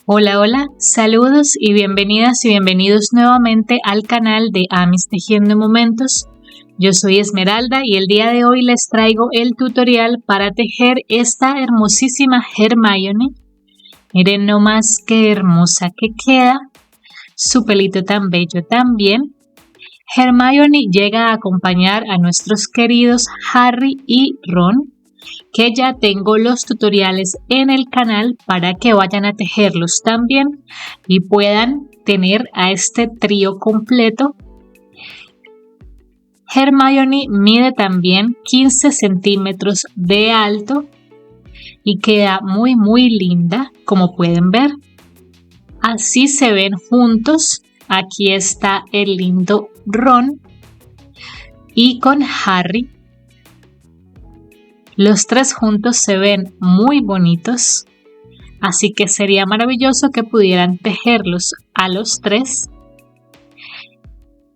Hola, hola, saludos y bienvenidas y bienvenidos nuevamente al canal de Amis Tejiendo Momentos. Yo soy Esmeralda y el día de hoy les traigo el tutorial para tejer esta hermosísima Hermione. Miren nomás qué hermosa que queda, su pelito tan bello también. Hermione llega a acompañar a nuestros queridos Harry y Ron, que ya tengo los tutoriales en el canal para que vayan a tejerlos también y puedan tener a este trío completo. Hermione mide también 15 centímetros de alto y queda muy linda, como pueden ver. Así se ven juntos. Aquí está el lindo Ron y con Harry. Los tres juntos se ven muy bonitos, así que sería maravilloso que pudieran tejerlos a los tres.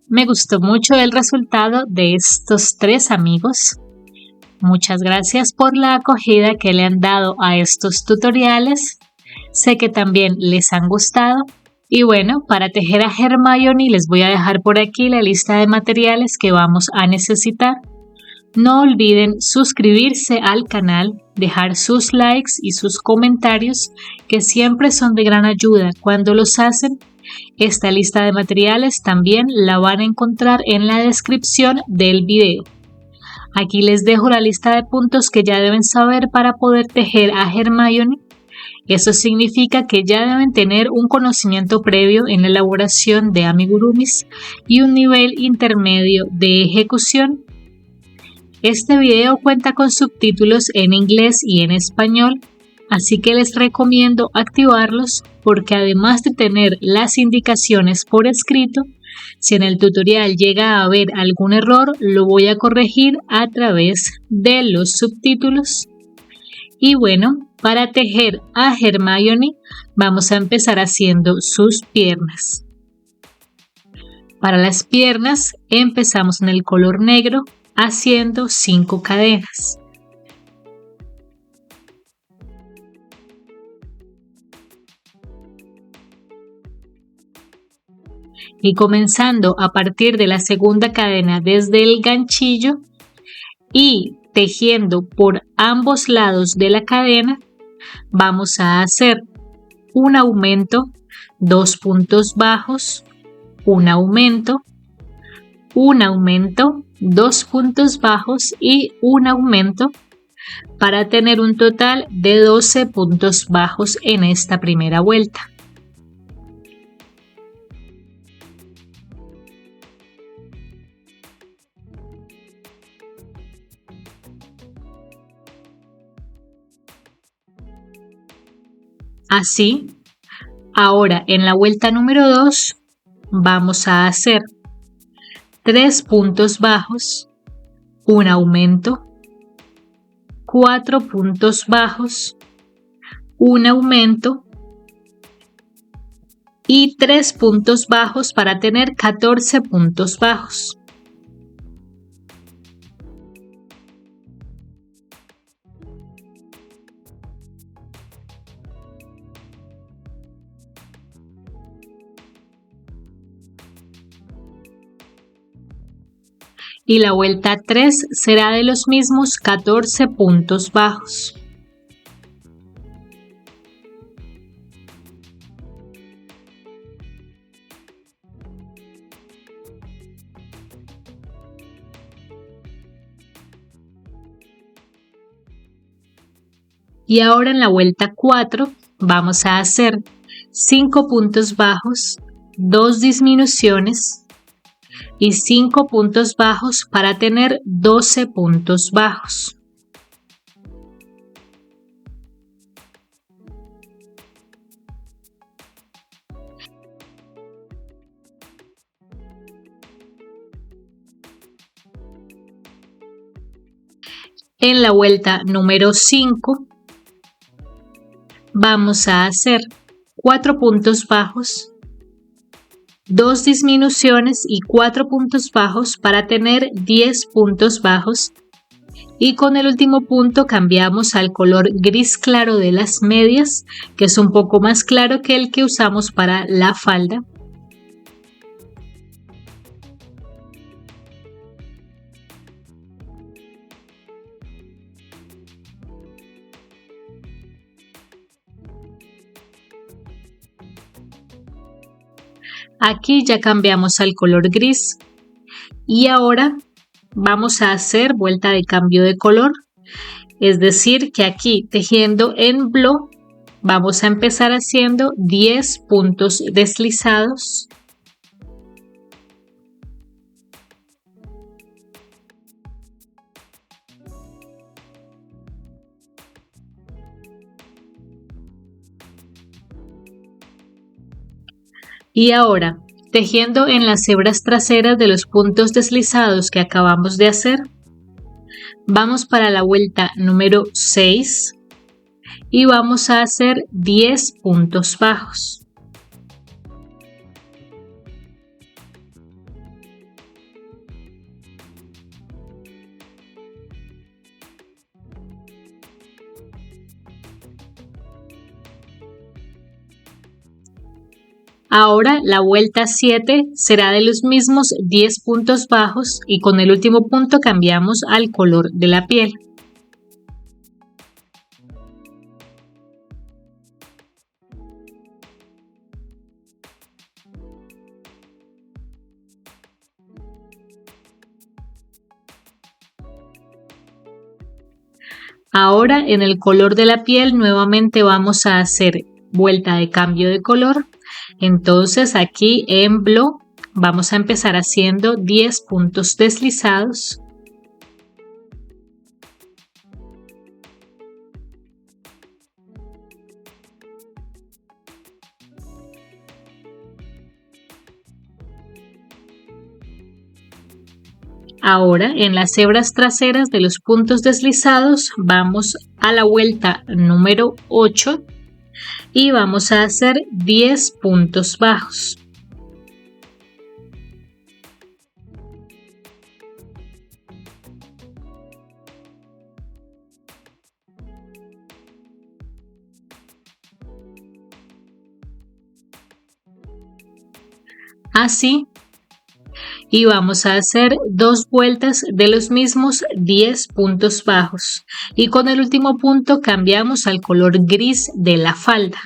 Me gustó mucho el resultado de estos tres amigos. Muchas gracias por la acogida que le han dado a estos tutoriales. Sé que también les han gustado. Y bueno, para tejer a Hermione les voy a dejar por aquí la lista de materiales que vamos a necesitar. No olviden suscribirse al canal, dejar sus likes y sus comentarios que siempre son de gran ayuda cuando los hacen. Esta lista de materiales también la van a encontrar en la descripción del video. Aquí les dejo la lista de puntos que ya deben saber para poder tejer a Hermione. Eso significa que ya deben tener un conocimiento previo en la elaboración de amigurumis y un nivel intermedio de ejecución. Este video cuenta con subtítulos en inglés y en español, así que les recomiendo activarlos porque además de tener las indicaciones por escrito, si en el tutorial llega a haber algún error, lo voy a corregir a través de los subtítulos. Y bueno, para tejer a Hermione vamos a empezar haciendo sus piernas. Para las piernas empezamos en el color negro haciendo 5 cadenas. Y comenzando a partir de la segunda cadena desde el ganchillo y tejiendo por ambos lados de la cadena, vamos a hacer un aumento, 2 puntos bajos, un aumento, 2 puntos bajos y un aumento para tener un total de 12 puntos bajos en esta primera vuelta. Así, ahora en la vuelta número 2 vamos a hacer 3 puntos bajos, un aumento, 4 puntos bajos, un aumento y 3 puntos bajos para tener 14 puntos bajos. Y la vuelta 3 será de los mismos 14 puntos bajos. Y ahora en la vuelta 4 vamos a hacer 5 puntos bajos, 2 disminuciones y 5 puntos bajos para tener 12 puntos bajos. En la vuelta número 5 vamos a hacer 4 puntos bajos, 2 disminuciones y 4 puntos bajos para tener 10 puntos bajos Y con el último punto cambiamos al color gris claro de las medias, que es un poco más claro que el que usamos para la falda. Aquí ya cambiamos al color gris y ahora vamos a hacer vuelta de cambio de color. Es decir, que aquí tejiendo en bló vamos a empezar haciendo 10 puntos deslizados. Y ahora, tejiendo en las hebras traseras de los puntos deslizados que acabamos de hacer, vamos para la vuelta número 6 y vamos a hacer 10 puntos bajos. Ahora la vuelta 7 será de los mismos 10 puntos bajos y con el último punto cambiamos al color de la piel. Ahora en el color de la piel nuevamente vamos a hacer vuelta de cambio de color. Entonces aquí en bló vamos a empezar haciendo 10 puntos deslizados. Ahora en las hebras traseras de los puntos deslizados vamos a la vuelta número 8 y vamos a hacer 10 puntos bajos. Así, y vamos a hacer 2 vueltas de los mismos 10 puntos bajos y con el último punto cambiamos al color gris de la falda.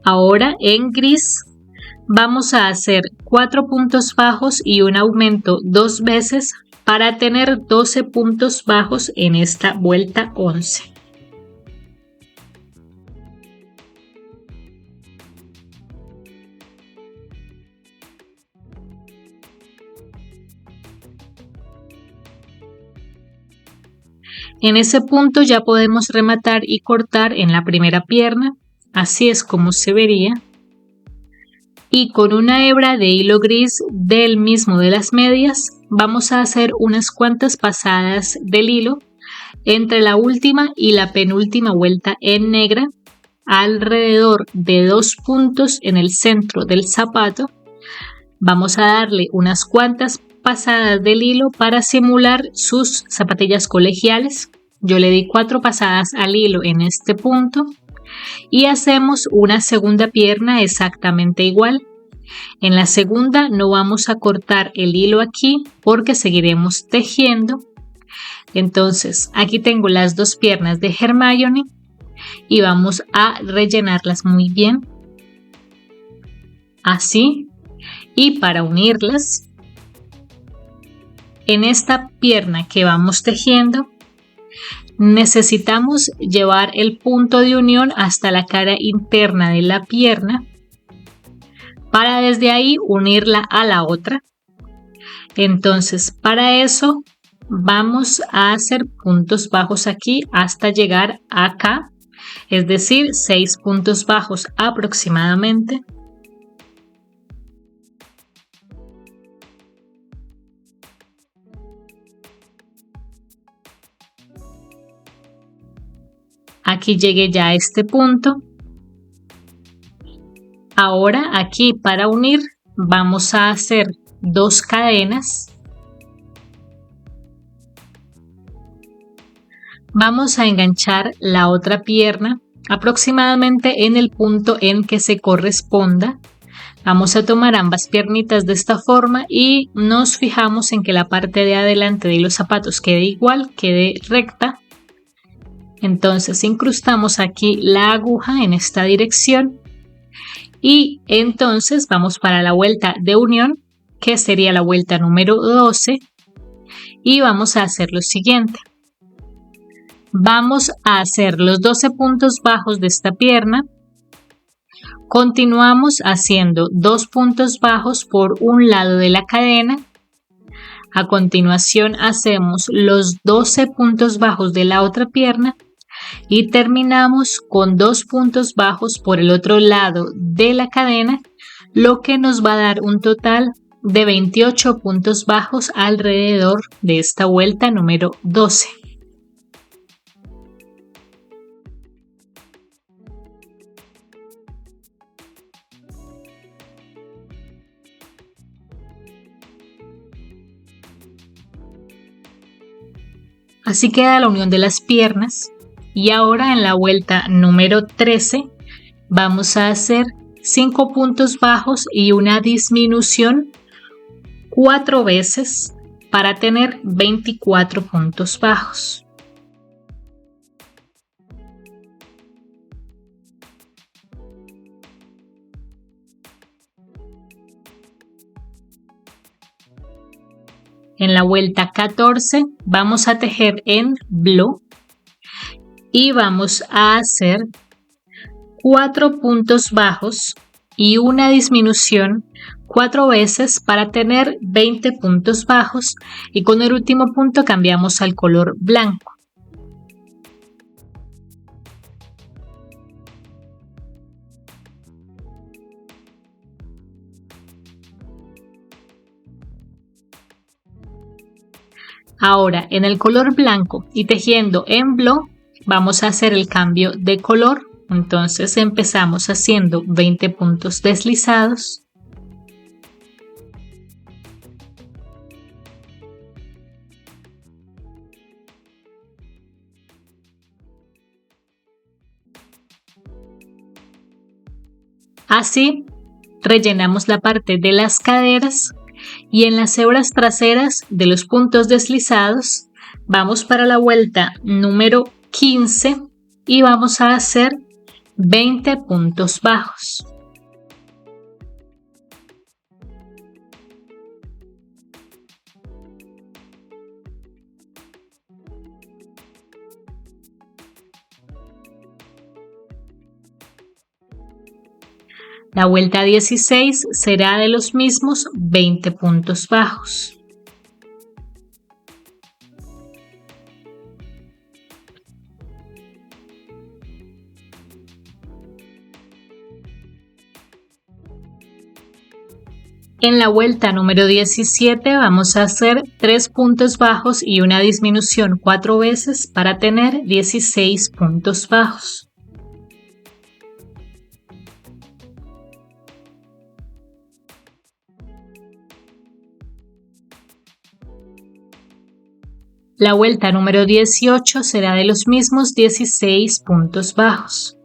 Ahora en gris vamos a hacer 4 puntos bajos y un aumento 2 veces para tener 12 puntos bajos en esta vuelta 11. En ese punto ya podemos rematar y cortar en la primera pierna, así es como se vería. Y con una hebra de hilo gris del mismo de las medias vamos a hacer unas cuantas pasadas del hilo entre la última y la penúltima vuelta en negra alrededor de 2 puntos en el centro del zapato. Vamos a darle unas cuantas pasadas del hilo para simular sus zapatillas colegiales. Yo le di 4 pasadas al hilo en este punto y hacemos una segunda pierna exactamente igual. En la segunda no vamos a cortar el hilo aquí porque seguiremos tejiendo. Entonces aquí tengo las 2 piernas de Hermione y vamos a rellenarlas muy bien. Así. Y para unirlas, en esta pierna que vamos tejiendo, necesitamos llevar el punto de unión hasta la cara interna de la pierna para desde ahí unirla a la otra. Entonces, para eso vamos a hacer puntos bajos aquí hasta llegar acá, es decir, 6 puntos bajos aproximadamente. Aquí llegué ya a este punto. Ahora aquí para unir vamos a hacer 2 cadenas. Vamos a enganchar la otra pierna aproximadamente en el punto en que se corresponda. Vamos a tomar ambas piernitas de esta forma y nos fijamos en que la parte de adelante de los zapatos quede igual, quede recta. Entonces incrustamos aquí la aguja en esta dirección y entonces vamos para la vuelta de unión, que sería la vuelta número 12, y vamos a hacer lo siguiente. Vamos a hacer los 12 puntos bajos de esta pierna. Continuamos haciendo 2 puntos bajos por un lado de la cadena. A continuación hacemos los 12 puntos bajos de la otra pierna y terminamos con 2 puntos bajos por el otro lado de la cadena, lo que nos va a dar un total de 28 puntos bajos alrededor de esta vuelta número 12. Así queda la unión de las piernas. Y ahora en la vuelta número 13 vamos a hacer 5 puntos bajos y una disminución 4 veces para tener 24 puntos bajos. En la vuelta 14 vamos a tejer en blow y vamos a hacer 4 puntos bajos y una disminución 4 veces para tener 20 puntos bajos, y con el último punto cambiamos al color blanco. Ahora en el color blanco y tejiendo en blow vamos a hacer el cambio de color. Entonces empezamos haciendo 20 puntos deslizados. Así rellenamos la parte de las caderas y en las hebras traseras de los puntos deslizados vamos para la vuelta número 15 y vamos a hacer 20 puntos bajos. La vuelta 16 será de los mismos 20 puntos bajos. En la vuelta número 17 vamos a hacer 3 puntos bajos y una disminución 4 veces para tener 16 puntos bajos. La vuelta número 18 será de los mismos 16 puntos bajos.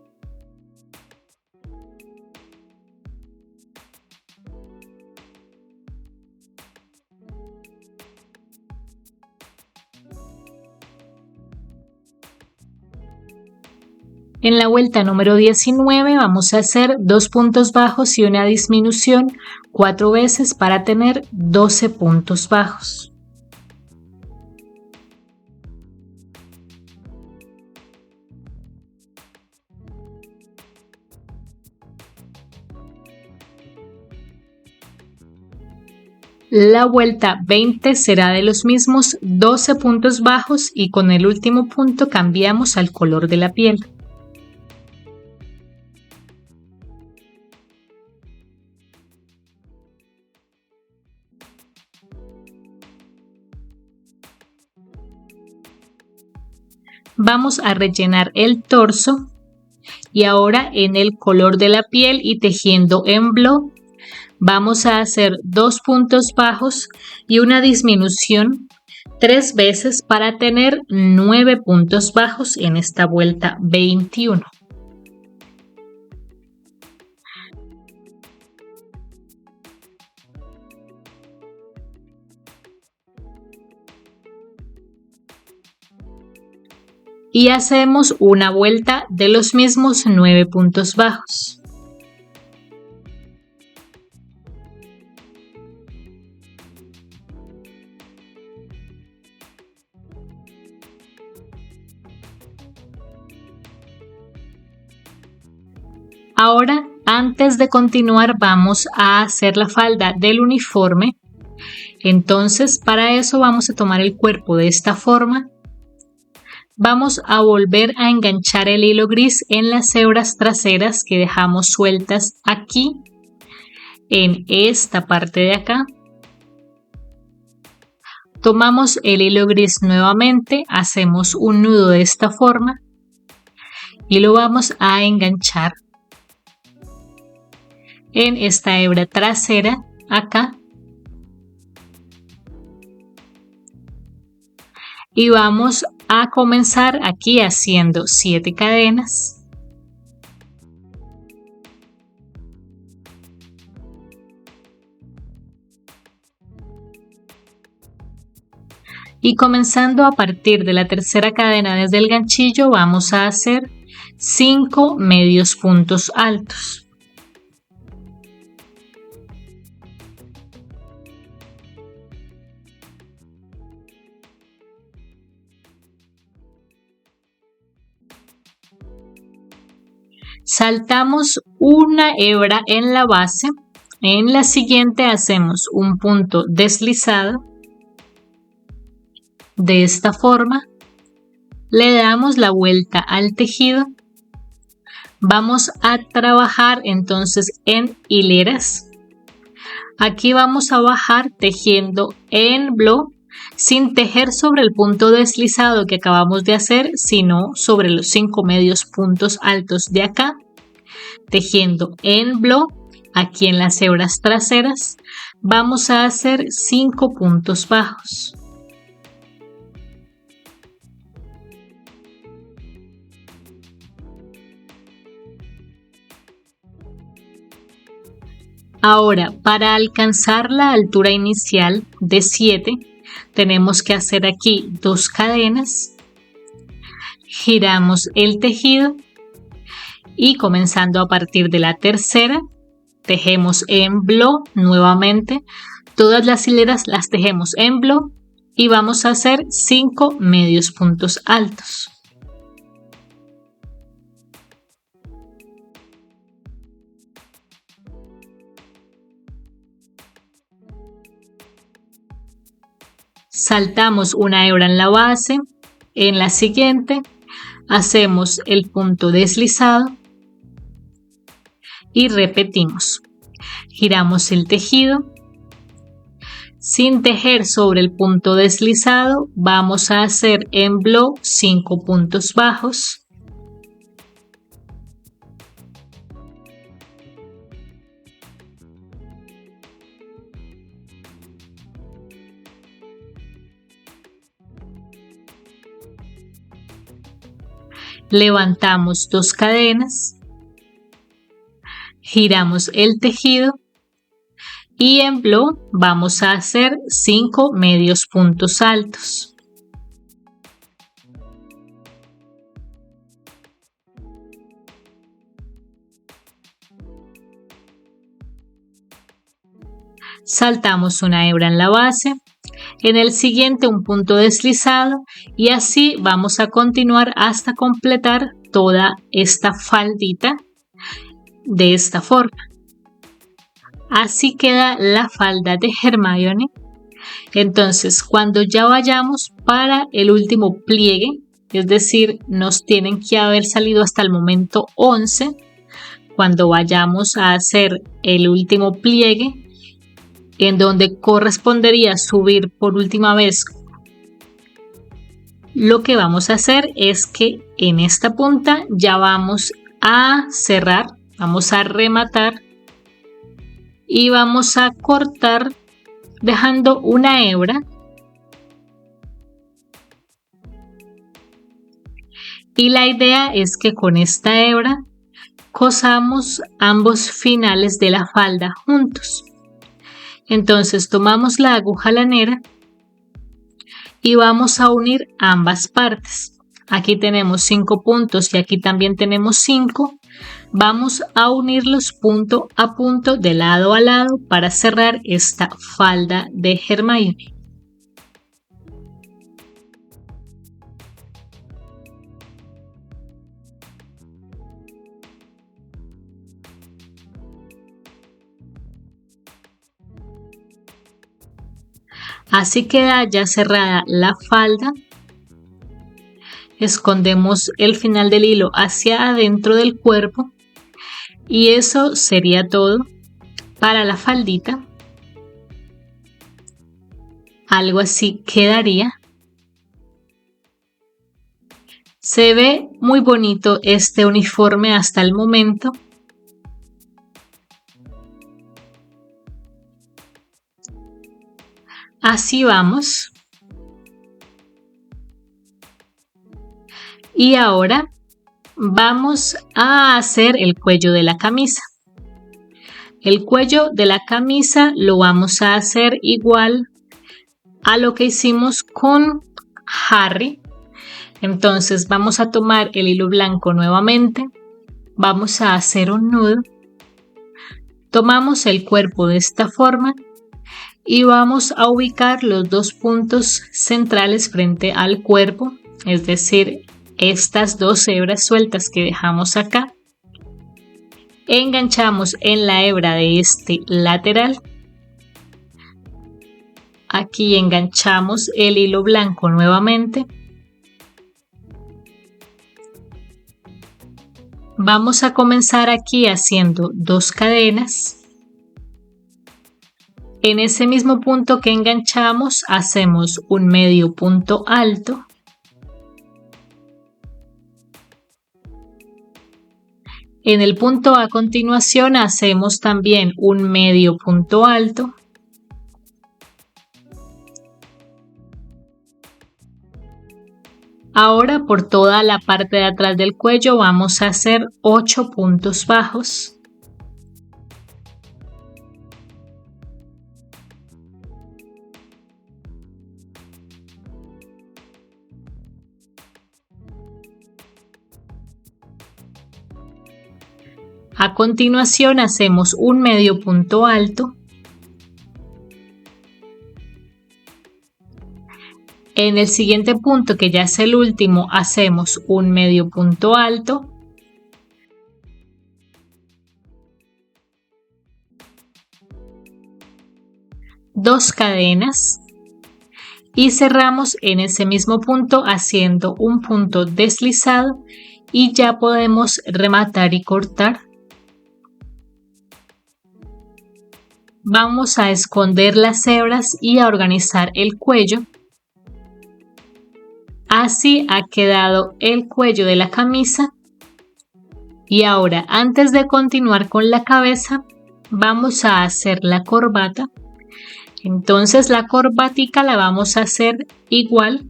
En la vuelta número 19 vamos a hacer 2 puntos bajos y una disminución 4 veces para tener 12 puntos bajos. La vuelta 20 será de los mismos 12 puntos bajos y con el último punto cambiamos al color de la piel. Vamos a rellenar el torso y ahora en el color de la piel y tejiendo en block vamos a hacer 2 puntos bajos y una disminución 3 veces para tener 9 puntos bajos en esta vuelta 21. Y hacemos una vuelta de los mismos 9 puntos bajos. Ahora, antes de continuar, vamos a hacer la falda del uniforme. Entonces, para eso vamos a tomar el cuerpo de esta forma. Vamos a volver a enganchar el hilo gris en las hebras traseras que dejamos sueltas aquí, en esta parte de acá. Tomamos el hilo gris nuevamente, hacemos un nudo de esta forma y lo vamos a enganchar en esta hebra trasera acá. Y vamos a comenzar aquí haciendo 7 cadenas. Y comenzando a partir de la tercera cadena desde el ganchillo vamos a hacer 5 medios puntos altos. Saltamos una hebra en la base, en la siguiente hacemos un punto deslizado de esta forma, le damos la vuelta al tejido, vamos a trabajar entonces en hileras, aquí vamos a bajar tejiendo en block sin tejer sobre el punto deslizado que acabamos de hacer, sino sobre los 5 medios puntos altos de acá, tejiendo en block aquí en las hebras traseras, vamos a hacer 5 puntos bajos. Ahora, para alcanzar la altura inicial de 7, tenemos que hacer aquí 2 cadenas, giramos el tejido y comenzando a partir de la tercera, tejemos en block nuevamente, todas las hileras las tejemos en block y vamos a hacer 5 medios puntos altos. Saltamos una hebra en la base, en la siguiente hacemos el punto deslizado y repetimos. Giramos el tejido, sin tejer sobre el punto deslizado vamos a hacer en block 5 puntos bajos. Levantamos 2 cadenas, giramos el tejido y en block vamos a hacer 5 medios puntos altos. Saltamos una hebra en la base, en el siguiente un punto deslizado y así vamos a continuar hasta completar toda esta faldita de esta forma. Así queda la falda de Hermione. Entonces, cuando ya vayamos para el último pliegue, es decir, nos tienen que haber salido hasta el momento 11, cuando vayamos a hacer el último pliegue, en donde correspondería subir por última vez Lo que vamos a hacer es que en esta punta ya vamos a cerrar, vamos a rematar y vamos a cortar dejando una hebra y la idea es que con esta hebra cosamos ambos finales de la falda juntos. Entonces tomamos la aguja lanera y vamos a unir ambas partes. Aquí tenemos 5 puntos y aquí también tenemos 5. Vamos a unirlos punto a punto, de lado a lado, para cerrar esta falda de Hermione. Así queda ya cerrada la falda. Escondemos el final del hilo hacia adentro del cuerpo y eso sería todo para la faldita. Algo así quedaría. Se ve muy bonito este uniforme hasta el momento. Así vamos. Y ahora vamos a hacer el cuello de la camisa. El cuello de la camisa lo vamos a hacer igual a lo que hicimos con Harry. Entonces vamos a tomar el hilo blanco nuevamente. Vamos a hacer un nudo. Tomamos el cuerpo de esta forma. Y vamos a ubicar los 2 puntos centrales frente al cuerpo, es decir, estas 2 hebras sueltas que dejamos acá. Enganchamos en la hebra de este lateral. Aquí enganchamos el hilo blanco nuevamente. Vamos a comenzar aquí haciendo 2 cadenas. En ese mismo punto que enganchamos hacemos un medio punto alto. En el punto a continuación hacemos también un medio punto alto. Ahora por toda la parte de atrás del cuello vamos a hacer 8 puntos bajos. A continuación hacemos un medio punto alto. En el siguiente punto, que ya es el último, hacemos un medio punto alto. Dos cadenas. Y cerramos en ese mismo punto haciendo un punto deslizado y ya podemos rematar y cortar. Vamos a esconder las hebras y a organizar el cuello. Así ha quedado el cuello de la camisa. Y ahora, antes de continuar con la cabeza, vamos a hacer la corbata. Entonces la corbatica la vamos a hacer igual.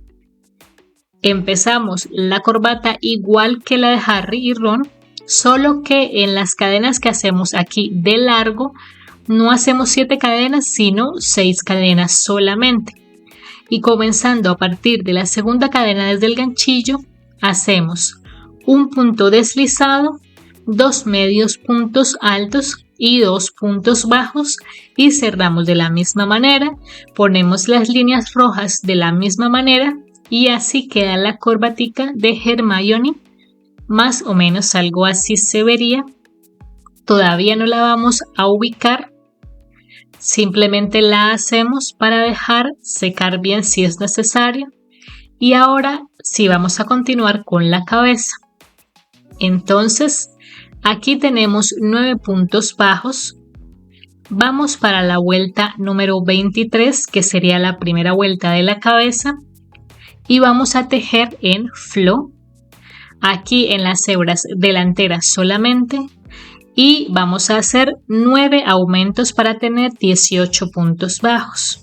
Empezamos la corbata igual que la de Harry y Ron, solo que en las cadenas que hacemos aquí de largo, no hacemos 7 cadenas, sino 6 cadenas solamente. Y comenzando a partir de la segunda cadena desde el ganchillo, hacemos un punto deslizado, 2 medios puntos altos y 2 puntos bajos y cerramos de la misma manera, ponemos las líneas rojas de la misma manera y así queda la corbatica de Hermione. Más o menos algo así se vería. Todavía no la vamos a ubicar. Simplemente la hacemos para dejar secar bien si es necesario. Y ahora sí vamos a continuar con la cabeza. Entonces, aquí tenemos 9 puntos bajos. Vamos para la vuelta número 23, que sería la primera vuelta de la cabeza. y vamos a tejer en flow. Aquí en las hebras delanteras solamente y vamos a hacer 9 aumentos para tener 18 puntos bajos.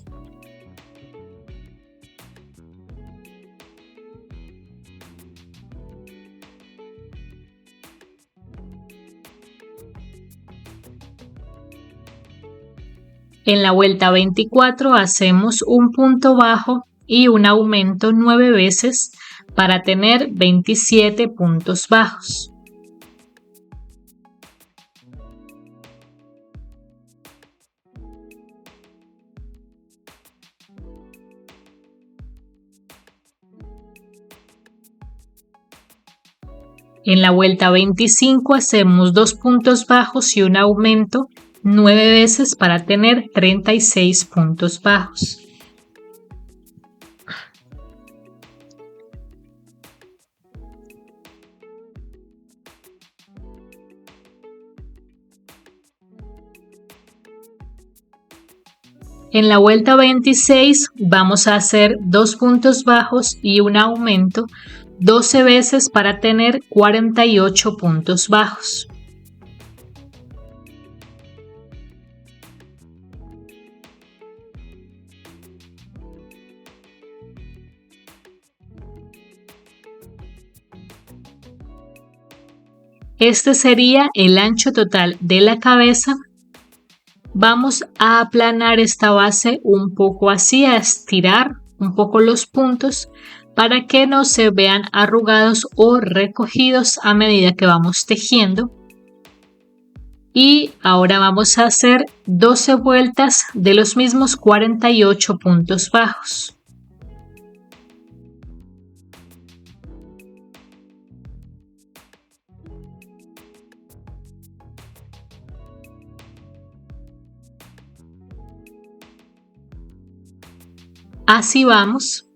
En la vuelta 24 hacemos un punto bajo y un aumento 9 veces para tener 27 puntos bajos. En la vuelta 25 hacemos 2 puntos bajos y un aumento 9 veces para tener 36 puntos bajos. En la vuelta 26 vamos a hacer 2 puntos bajos y un aumento 12 veces para tener 48 puntos bajos. Este sería el ancho total de la cabeza. Vamos a aplanar esta base un poco así, a estirar un poco los puntos para que no se vean arrugados o recogidos a medida que vamos tejiendo. Y ahora vamos a hacer 12 vueltas de los mismos 48 puntos bajos. Así vamos.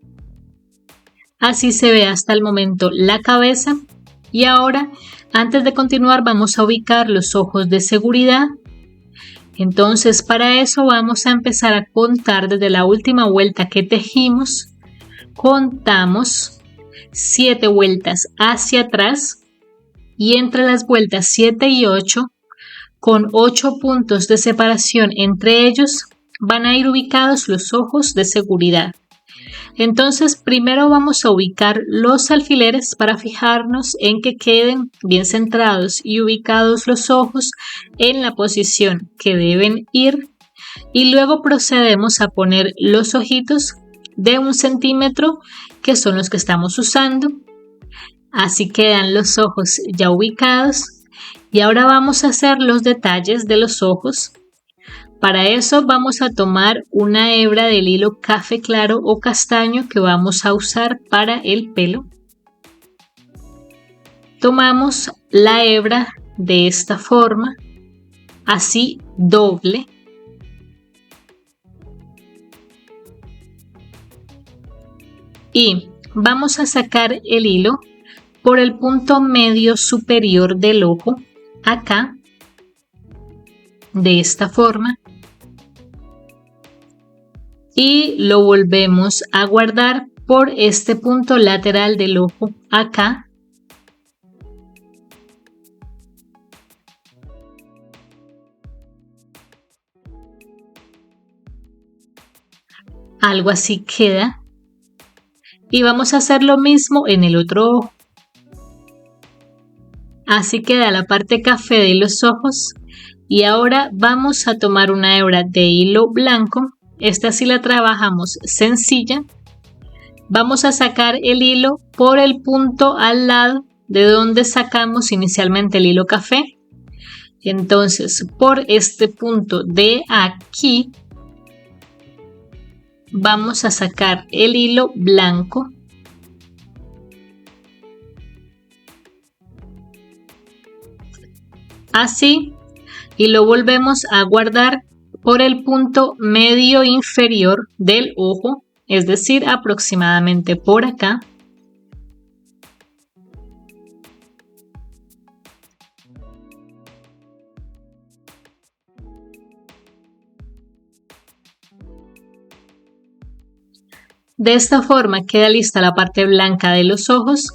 Así se ve hasta el momento la cabeza. Y ahora, antes de continuar, vamos a ubicar los ojos de seguridad. Entonces, para eso vamos a empezar a contar desde la última vuelta que tejimos. Contamos 7 vueltas hacia atrás y entre las vueltas 7 y 8, con 8 puntos de separación entre ellos, van a ir ubicados los ojos de seguridad. Entonces, primero vamos a ubicar los alfileres para fijarnos en que queden bien centrados y ubicados los ojos en la posición que deben ir. Y luego procedemos a poner los ojitos de 1 centímetro, que son los que estamos usando. Así quedan los ojos ya ubicados. Y ahora vamos a hacer los detalles de los ojos. Para eso vamos a tomar una hebra del hilo café claro o castaño que vamos a usar para el pelo. Tomamos la hebra de esta forma, así doble. Y vamos a sacar el hilo por el punto medio superior del ojo, acá, de esta forma. Y lo volvemos a guardar por este punto lateral del ojo acá. Algo así queda. Y vamos a hacer lo mismo en el otro ojo. Así queda la parte café de los ojos. Y ahora vamos a tomar una hebra de hilo blanco. Esta sí la trabajamos sencilla. Vamos a sacar el hilo por el punto al lado de donde sacamos inicialmente el hilo café. Entonces, por este punto de aquí, vamos a sacar el hilo blanco. Así, y lo volvemos a guardar por el punto medio inferior del ojo, es decir, aproximadamente por acá. De esta forma queda lista la parte blanca de los ojos.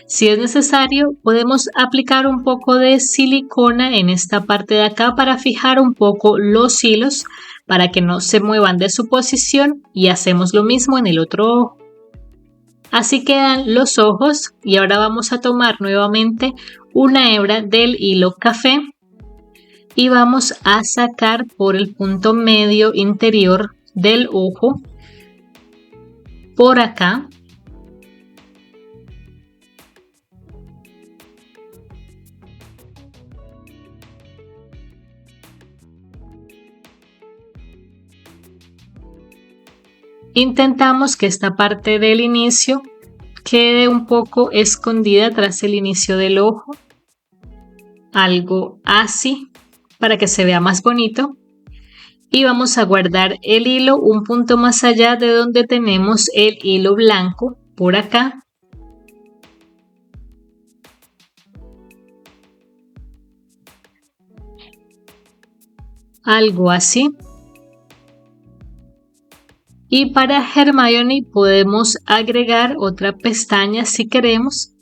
Si es necesario, podemos aplicar un poco de silicona en esta parte de acá para fijar un poco los hilos para que no se muevan de su posición, y hacemos lo mismo en el otro ojo. Así quedan los ojos, y ahora vamos a tomar nuevamente una hebra del hilo café y vamos a sacar por el punto medio interior del ojo, por acá. Intentamos que esta parte del inicio quede un poco escondida tras el inicio del ojo, algo así, para que se vea más bonito. Y vamos a guardar el hilo un punto más allá de donde tenemos el hilo blanco, por acá. Algo así. Y para Hermione podemos agregar otra pestaña si queremos.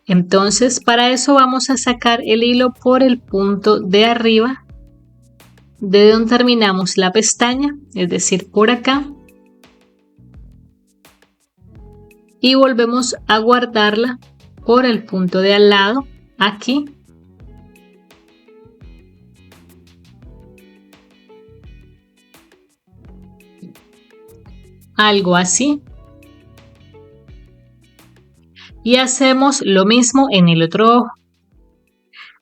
Entonces para eso vamos a sacar el hilo por el punto de arriba, de donde terminamos la pestaña, es decir, por acá. Y volvemos a guardarla por el punto de al lado, aquí. Algo así. Y hacemos lo mismo en el otro ojo.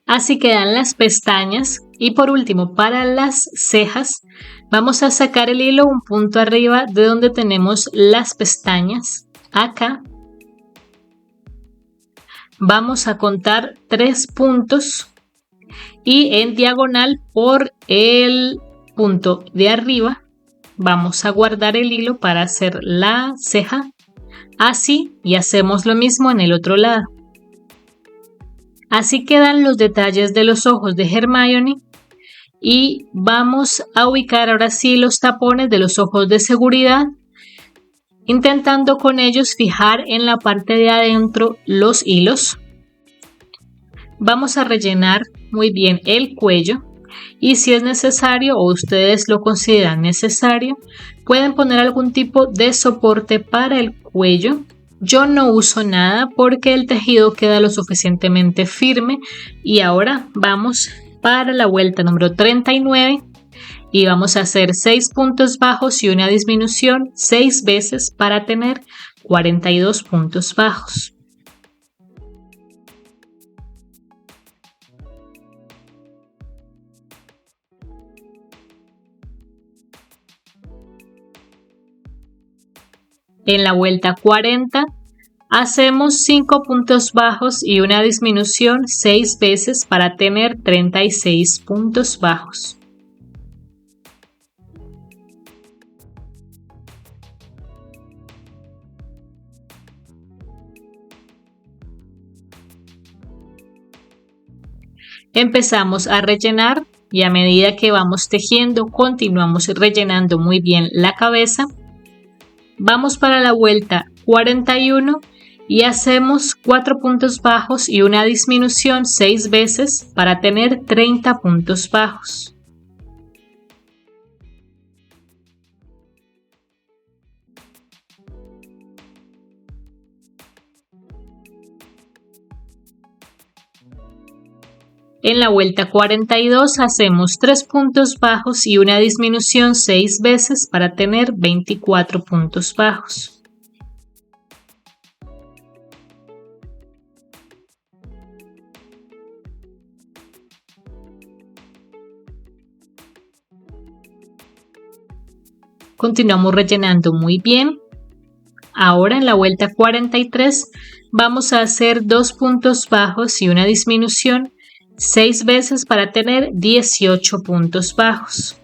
Así quedan las pestañas. Y por último, para las cejas, vamos a sacar el hilo un punto arriba de donde tenemos las pestañas, acá. Vamos a contar 3 puntos y en diagonal por el punto de arriba vamos a guardar el hilo para hacer la ceja, así, y hacemos lo mismo en el otro lado. Así quedan los detalles de los ojos de Hermione, y vamos a ubicar ahora sí los tapones de los ojos de seguridad, intentando con ellos fijar en la parte de adentro los hilos. Vamos a rellenar muy bien el cuello, y si es necesario o ustedes lo consideran necesario, pueden poner algún tipo de soporte para el cuello. Yo no uso nada porque el tejido queda lo suficientemente firme. Y ahora vamos para la vuelta número 39 y vamos a hacer 6 puntos bajos y una disminución 6 veces para tener 42 puntos bajos. En la vuelta 40 hacemos 5 puntos bajos y una disminución 6 veces para tener 36 puntos bajos. Empezamos a rellenar y a medida que vamos tejiendo continuamos rellenando muy bien la cabeza. Vamos para la vuelta 41 y hacemos 4 puntos bajos y una disminución 6 veces para tener 30 puntos bajos. En la vuelta 42 hacemos 3 puntos bajos y una disminución 6 veces para tener 24 puntos bajos. Continuamos rellenando muy bien. Ahora en la vuelta 43 vamos a hacer 2 puntos bajos y una disminución 6 veces para tener 18 puntos bajos.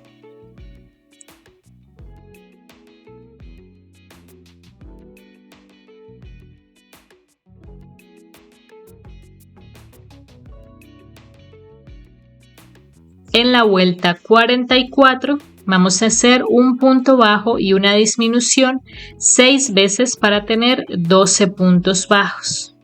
En la vuelta 44 Vamos a hacer un punto bajo y una disminución 6 veces para tener 12 puntos bajos.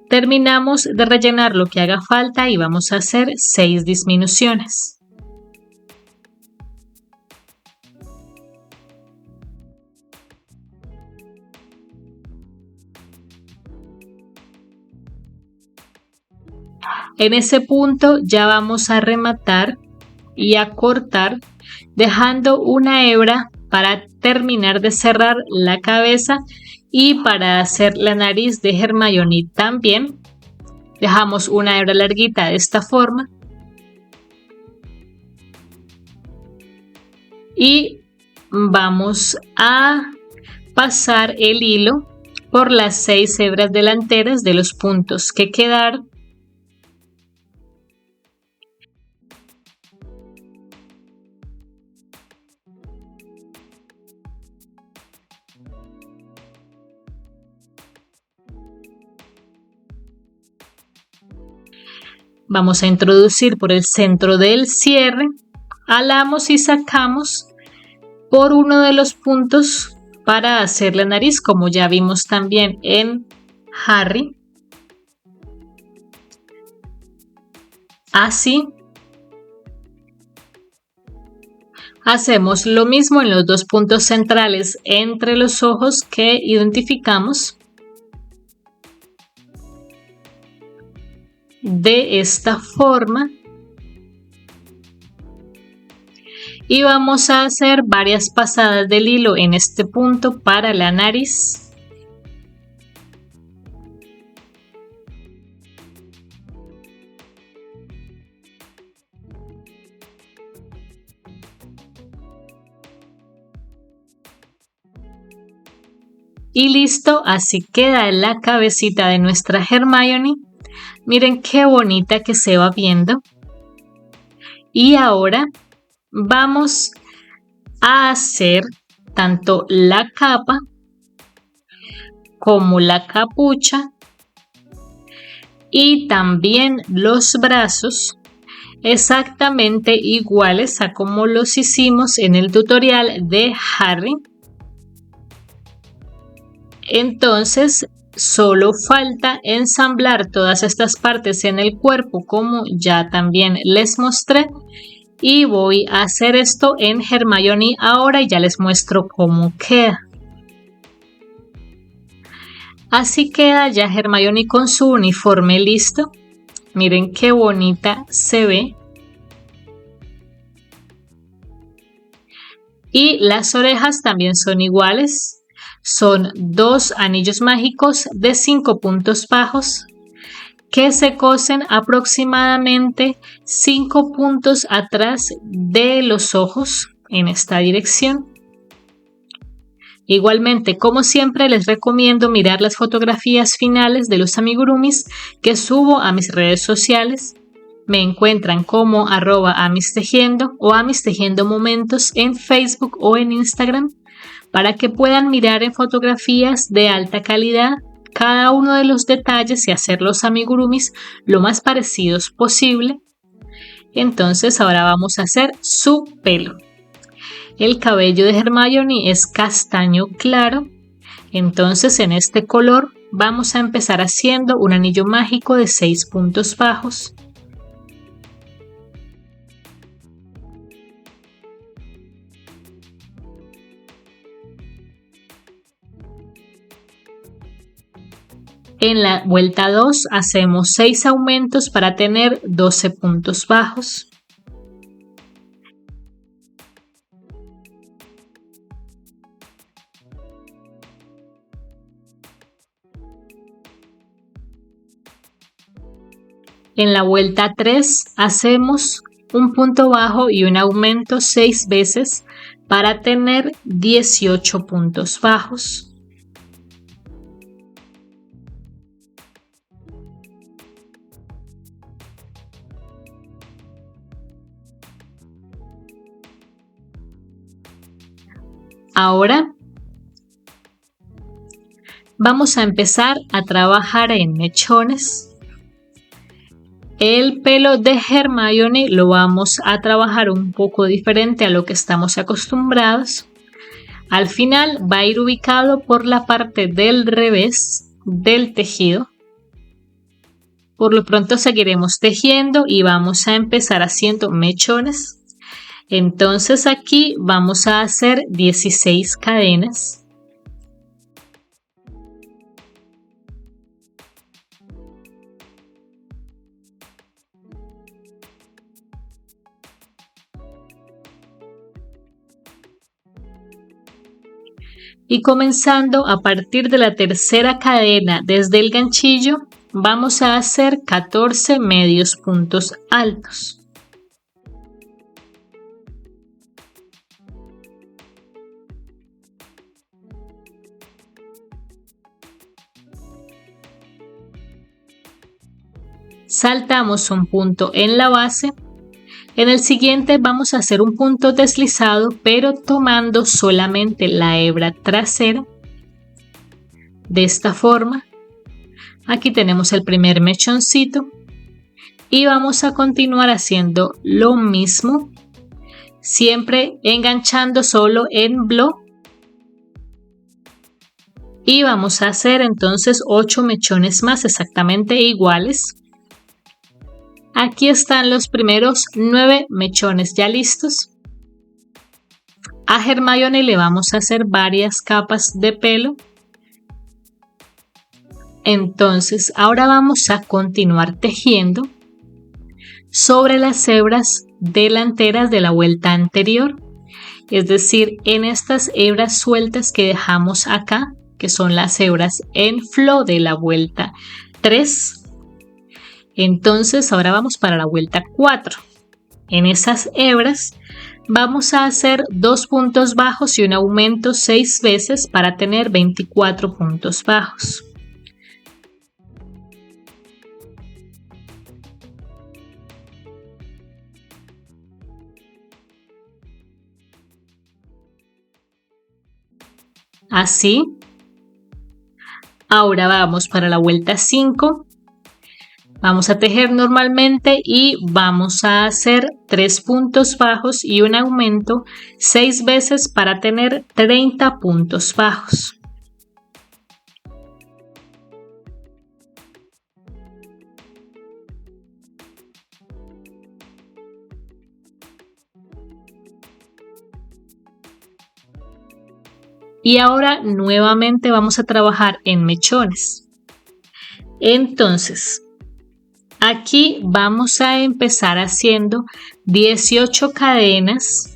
Terminamos de rellenar lo que haga falta y vamos a hacer 6 disminuciones. En ese punto ya vamos a rematar y a cortar, dejando una hebra para terminar de cerrar la cabeza y para hacer la nariz de Hermione también. Dejamos una hebra larguita de esta forma y vamos a pasar el hilo por las 6 hebras delanteras de los puntos que quedaron. Vamos a introducir por el centro del cierre, alamos y sacamos por uno de los puntos para hacer la nariz, como ya vimos también en Harry. Así. Hacemos lo mismo en los dos puntos centrales entre los ojos que identificamos. De esta forma. Y vamos a hacer varias pasadas del hilo en este punto para la nariz. Y listo, así queda la cabecita de nuestra Hermione. Miren qué bonita que se va viendo. Y ahora vamos a hacer tanto la capa como la capucha y también los brazos exactamente iguales a como los hicimos en el tutorial de Harry. Entonces solo falta ensamblar todas estas partes en el cuerpo, como ya también les mostré, y voy a hacer esto en Hermione ahora y ya les muestro cómo queda. Así queda ya Hermione con su uniforme listo. Miren qué bonita se ve. Y las orejas también son iguales. Son 2 anillos mágicos de 5 puntos bajos que se cosen aproximadamente 5 puntos atrás de los ojos en esta dirección. Igualmente, como siempre, les recomiendo mirar las fotografías finales de los amigurumis que subo a mis redes sociales. Me encuentran como @amistejiendo o amistejiendomomentos en Facebook o en Instagram, para que puedan mirar en fotografías de alta calidad cada uno de los detalles y hacer los amigurumis lo más parecidos posible. Entonces ahora vamos a hacer su pelo. El cabello de Hermione es castaño claro, entonces en este color vamos a empezar haciendo un anillo mágico de 6 puntos bajos. En la vuelta 2 hacemos 6 aumentos para tener 12 puntos bajos. En la vuelta 3 hacemos un punto bajo y un aumento 6 veces para tener 18 puntos bajos. Ahora vamos a empezar a trabajar en mechones. El pelo de Hermione lo vamos a trabajar un poco diferente a lo que estamos acostumbrados. Al final va a ir ubicado por la parte del revés del tejido. Por lo pronto seguiremos tejiendo y vamos a empezar haciendo mechones. Entonces aquí vamos a hacer 16 cadenas. Y comenzando a partir de la tercera cadena desde el ganchillo, vamos a hacer 14 medios puntos altos. Saltamos un punto en la base. En el siguiente vamos a hacer un punto deslizado, pero tomando solamente la hebra trasera. De esta forma. Aquí tenemos el primer mechoncito. Y vamos a continuar haciendo lo mismo. Siempre enganchando solo en block. Y vamos a hacer entonces 8 mechones más exactamente iguales. Aquí están los primeros 9 mechones ya listos. A Hermione le vamos a hacer varias capas de pelo. Entonces ahora vamos a continuar tejiendo sobre las hebras delanteras de la vuelta anterior. Es decir, en estas hebras sueltas que dejamos acá, que son las hebras en flo de la vuelta 3. Entonces ahora vamos para la vuelta 4. En esas hebras vamos a hacer 2 puntos bajos y un aumento 6 veces para tener 24 puntos bajos. Así. Ahora vamos para la vuelta 5. Vamos a tejer normalmente y vamos a hacer 3 puntos bajos y un aumento 6 veces para tener 30 puntos bajos. Y ahora nuevamente vamos a trabajar en mechones. Entonces, aquí vamos a empezar haciendo 18 cadenas.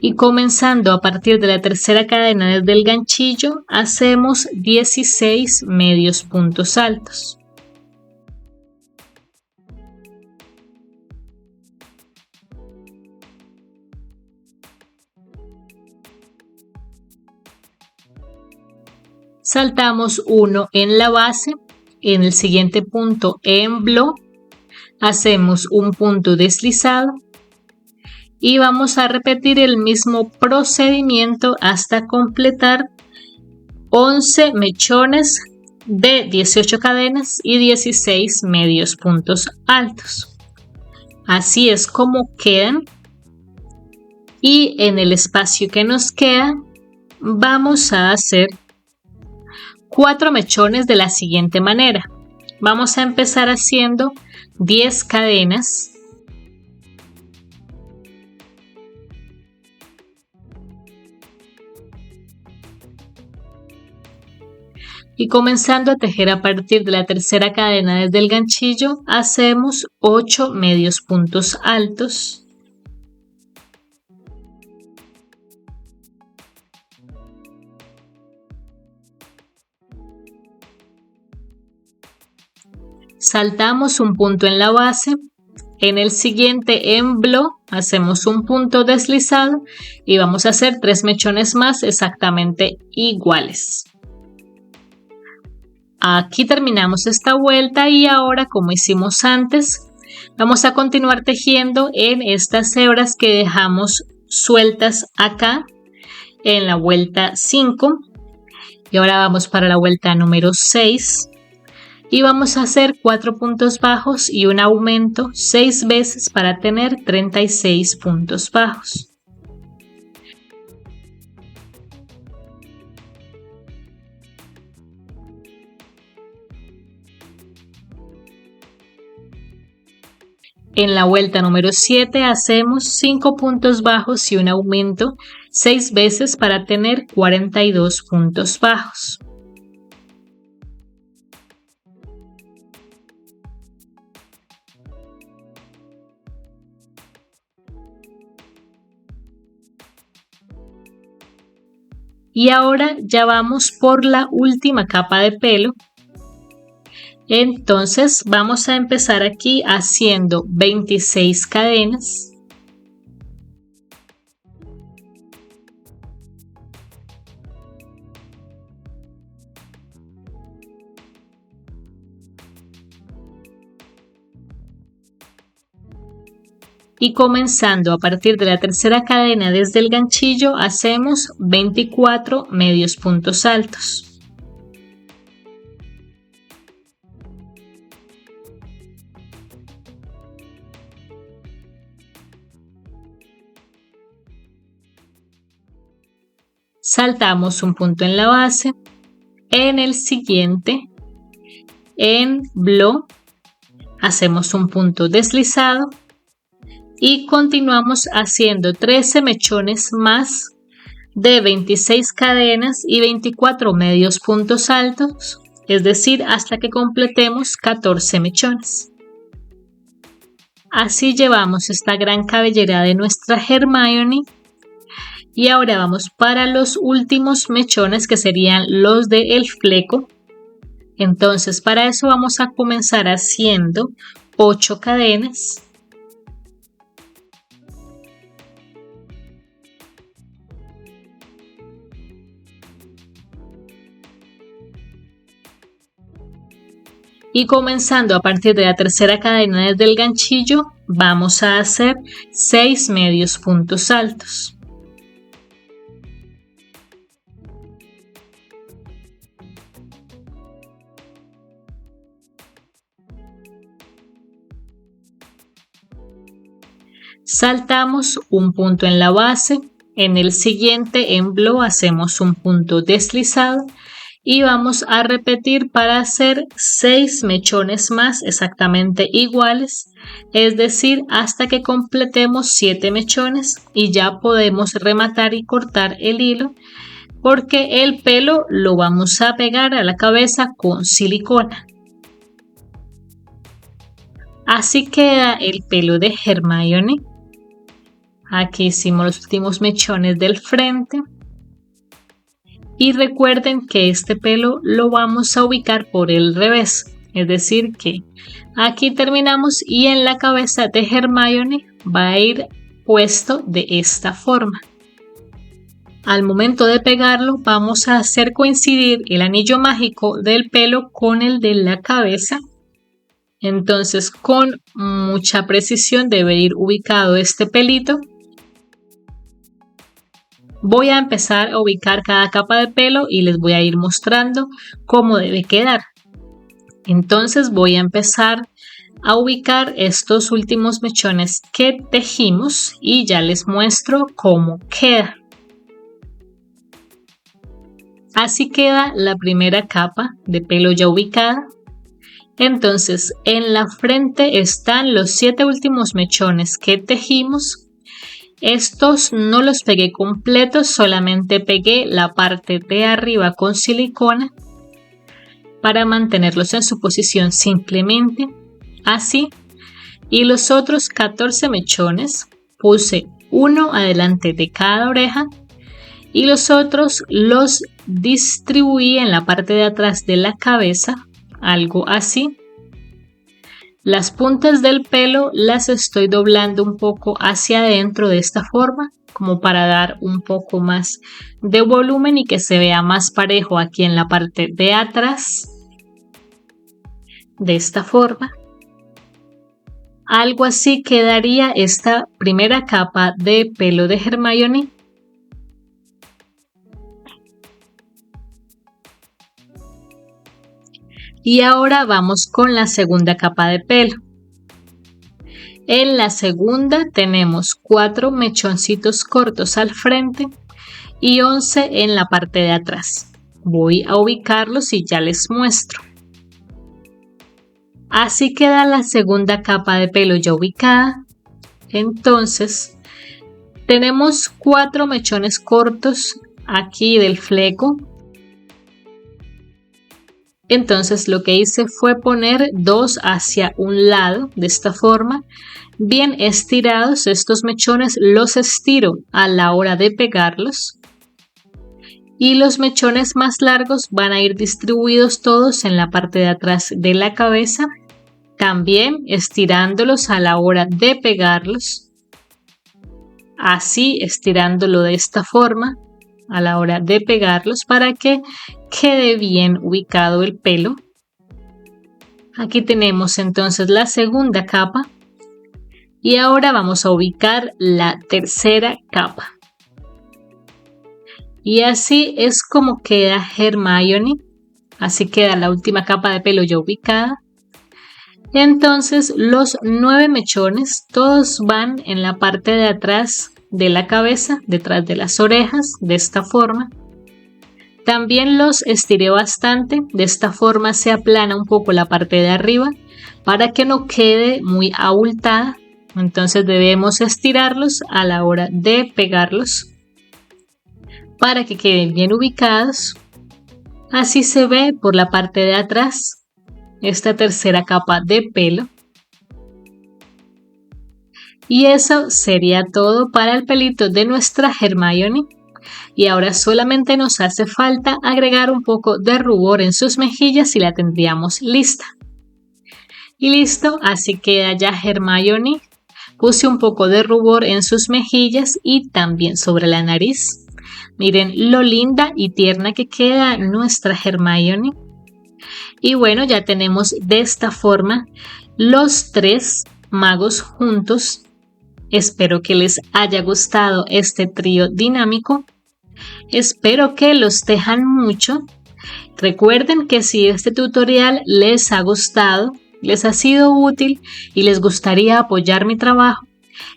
Y comenzando a partir de la tercera cadena desde el ganchillo, hacemos 16 medios puntos altos. Saltamos uno en la base, en el siguiente punto en block, hacemos un punto deslizado y vamos a repetir el mismo procedimiento hasta completar 11 mechones de 18 cadenas y 16 medios puntos altos. Así es como quedan. Y en el espacio que nos queda vamos a hacer 4 mechones de la siguiente manera. Vamos a empezar haciendo 10 cadenas. Y comenzando a tejer a partir de la tercera cadena desde el ganchillo, hacemos 8 medios puntos altos. Saltamos un punto en la base, En el siguiente emblo hacemos un punto deslizado y vamos a hacer 3 mechones más exactamente iguales. Aquí terminamos esta vuelta y ahora, como hicimos antes, vamos a continuar tejiendo en estas hebras que dejamos sueltas acá en la vuelta 5. Y ahora vamos para la vuelta número 6 y vamos a hacer 4 puntos bajos y un aumento 6 veces para tener 36 puntos bajos. En la vuelta número 7 hacemos 5 puntos bajos y un aumento 6 veces para tener 42 puntos bajos. Y ahora ya vamos por la última capa de pelo. Entonces vamos a empezar aquí haciendo 26 cadenas. Y comenzando a partir de la tercera cadena desde el ganchillo hacemos 24 medios puntos altos. Saltamos un punto en la base, en el siguiente emblo hacemos un punto deslizado y continuamos haciendo 13 mechones más de 26 cadenas y 24 medios puntos altos, es decir, hasta que completemos 14 mechones. Así llevamos esta gran cabellera de nuestra Hermione. Y ahora vamos para los últimos mechones, que serían los del fleco. Entonces para eso vamos a comenzar haciendo 8 cadenas. Y comenzando a partir de la tercera cadena desde el ganchillo, vamos a hacer 6 medios puntos altos. Saltamos un punto en la base, en el siguiente emblo hacemos un punto deslizado y vamos a repetir para hacer 6 mechones más exactamente iguales, es decir, hasta que completemos 7 mechones y ya podemos rematar y cortar el hilo, porque el pelo lo vamos a pegar a la cabeza con silicona. Así queda el pelo de Hermione. Aquí hicimos los últimos mechones del frente. Y recuerden que este pelo lo vamos a ubicar por el revés. Es decir que aquí terminamos y en la cabeza de Hermione va a ir puesto de esta forma. Al momento de pegarlo vamos a hacer coincidir el anillo mágico del pelo con el de la cabeza. Entonces con mucha precisión debe ir ubicado este pelito. Voy a empezar a ubicar cada capa de pelo y les voy a ir mostrando cómo debe quedar. Entonces voy a empezar a ubicar estos últimos mechones que tejimos y ya les muestro cómo queda. Así queda la primera capa de pelo ya ubicada. Entonces en la frente están los 7 últimos mechones que tejimos. Estos no los pegué completos, solamente pegué la parte de arriba con silicona para mantenerlos en su posición simplemente así. Y los otros 14 mechones puse uno adelante de cada oreja y los otros los distribuí en la parte de atrás de la cabeza, algo así. Las puntas del pelo las estoy doblando un poco hacia adentro de esta forma, como para dar un poco más de volumen y que se vea más parejo aquí en la parte de atrás. De esta forma. Algo así quedaría esta primera capa de pelo de Hermione. Y ahora vamos con la segunda capa de pelo. En la segunda tenemos 4 mechoncitos cortos al frente y 11 en la parte de atrás. Voy a ubicarlos y ya les muestro. Así queda la segunda capa de pelo ya ubicada. Entonces tenemos 4 mechones cortos aquí del fleco. Entonces lo que hice fue poner 2 hacia un lado de esta forma, bien estirados. Estos mechones los estiro a la hora de pegarlos y los mechones más largos van a ir distribuidos todos en la parte de atrás de la cabeza, también estirándolos a la hora de pegarlos, así estirándolo de esta forma a la hora de pegarlos para que quede bien ubicado el pelo. Aquí tenemos entonces la segunda capa y ahora vamos a ubicar la tercera capa. Y así es como queda Hermione. Así queda la última capa de pelo ya ubicada. Entonces los 9 mechones todos van en la parte de atrás de la cabeza, detrás de las orejas, de esta forma. También los estiré bastante, de esta forma se aplana un poco la parte de arriba para que no quede muy abultada. Entonces debemos estirarlos a la hora de pegarlos para que queden bien ubicados. Así se ve por la parte de atrás esta tercera capa de pelo. Y eso sería todo para el pelito de nuestra Hermione. Y ahora solamente nos hace falta agregar un poco de rubor en sus mejillas y la tendríamos lista. Y listo, así queda ya Hermione. Puse un poco de rubor en sus mejillas y también sobre la nariz. Miren lo linda y tierna que queda nuestra Hermione. Y bueno, ya tenemos de esta forma los 3 magos juntos. Espero que les haya gustado este trío dinámico. Espero que los tejan mucho. Recuerden que si este tutorial les ha gustado, les ha sido útil y les gustaría apoyar mi trabajo,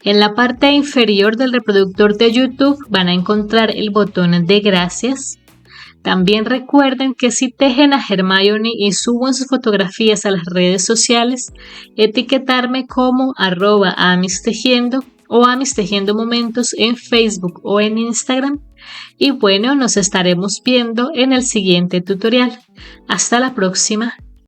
en la parte inferior del reproductor de YouTube van a encontrar el botón de gracias. También recuerden que si tejen a Hermione y suben sus fotografías a las redes sociales, etiquetarme como @amistejiendo o Amistejiendo Momentos en Facebook o en Instagram. Y bueno, nos estaremos viendo en el siguiente tutorial. Hasta la próxima.